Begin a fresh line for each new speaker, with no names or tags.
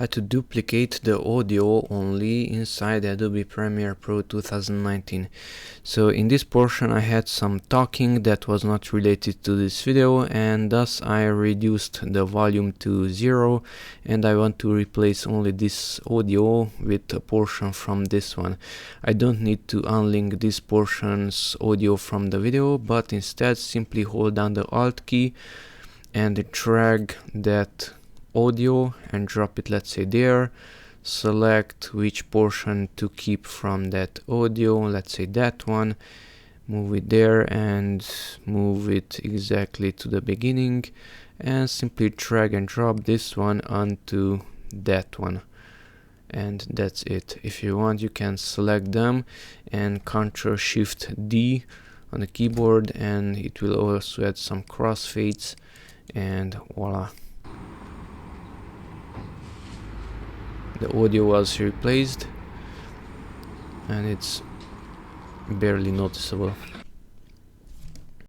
To duplicate the audio only inside Adobe Premiere Pro 2019. So in this portion I had some talking that was not related to this video, and thus I reduced the volume to 0, and I want to replace only this audio with a portion from this one. I don't need to unlink this portion's audio from the video, but instead simply hold down the Alt key and drag that audio and drop it, let's say there. Select which portion to keep from that audio, let's say that one, move it there and move it exactly to the beginning, and simply drag and drop this one onto that one, and that's it. If you want, you can select them and Ctrl+Shift+D on the keyboard, and it will also add some crossfades, and voila, the audio was replaced and it's barely noticeable.